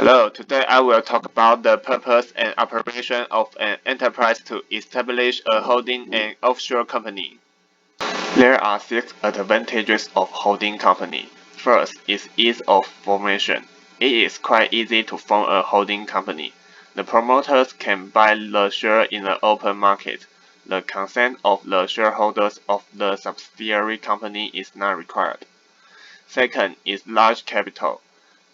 Hello, today I will talk about the purpose and operation of an enterprise to establish a holding and offshore company. There are 6 advantages of holding company. First is ease of formation. It is quite easy to form a holding company. The promoters can buy the share in the open market. The consent of the shareholders of the subsidiary company is not required. Second is large capital.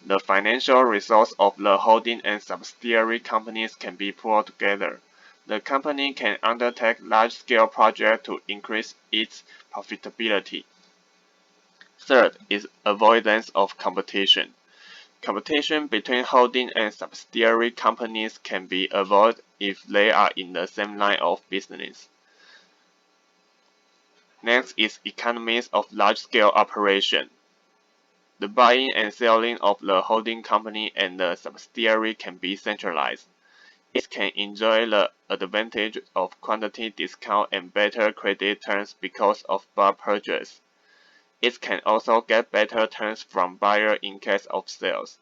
The financial resources of the holding and subsidiary companies can be pooled together. The company can undertake large-scale projects to increase its profitability. Third is avoidance of competition. Competition between holding and subsidiary companies can be avoided if they are in the same line of business. Next is economies of large-scale operation. The buying and selling of the holding company and the subsidiary can be centralized. It can enjoy the advantage of quantity discount and better credit terms because of bulk purchase. It can also get better terms from buyer in case of sales.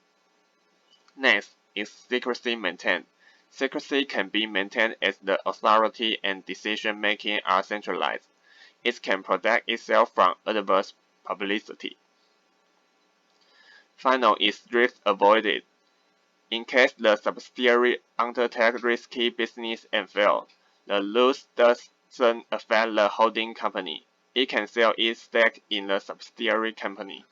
Next is secrecy maintained. Secrecy can be maintained as the authority and decision-making are centralized. It can protect itself from adverse publicity. Final is risk avoided. In case the subsidiary undertakes risky business and fails, the loss doesn't affect the holding company. It can sell its stake in the subsidiary company.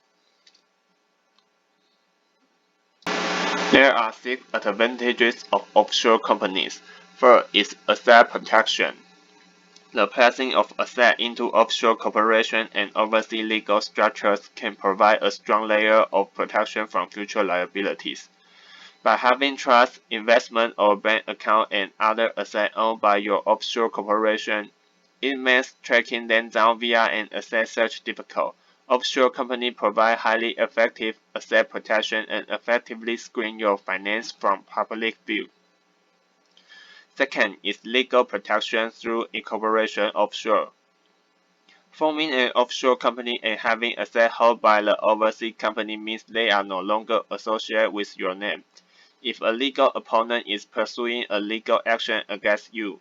There are 6 advantages of offshore companies. First is asset protection. The placing of assets into offshore corporations and overseas legal structures can provide a strong layer of protection from future liabilities. By having trust, investment, or bank account and other assets owned by your offshore corporation, it makes tracking them down via an asset search difficult. Offshore companies provide highly effective asset protection and effectively screen your finance from public view. Second is legal protection through incorporation offshore. Forming an offshore company and having assets held by the overseas company means they are no longer associated with your name. If a legal opponent is pursuing a legal action against you,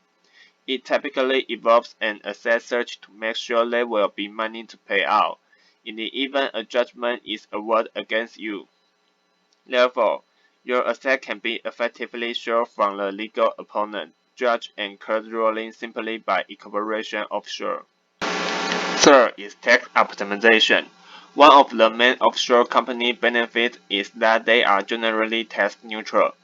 it typically involves an asset search to make sure there will be money to pay out, in the event a judgment is awarded against you. Therefore, your asset can be effectively shielded from the legal opponent, judge, and court ruling simply by incorporation offshore. Third is tax optimization. One of the main offshore company benefits is that they are generally tax neutral,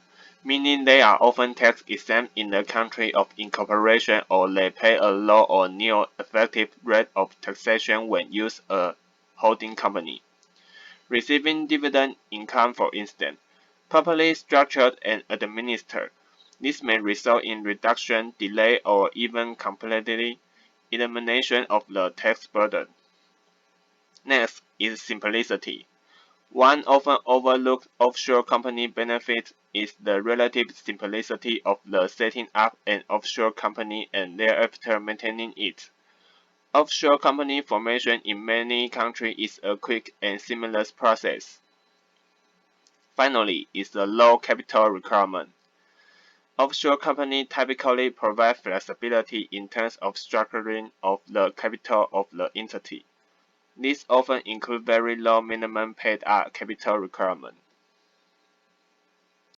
meaning they are often tax exempt in the country of incorporation or they pay a low or near effective rate of taxation when used a holding company. Receiving dividend income, for instance, properly structured and administered, this may result in reduction, delay, or even completely elimination of the tax burden. Next is simplicity. One often overlooked offshore company benefit is the relative simplicity of the setting up an offshore company and thereafter maintaining it. Offshore company formation in many countries is a quick and seamless process. Finally, is the low capital requirement. Offshore companies typically provide flexibility in terms of structuring of the capital of the entity. These often include very low minimum paid-up capital requirement.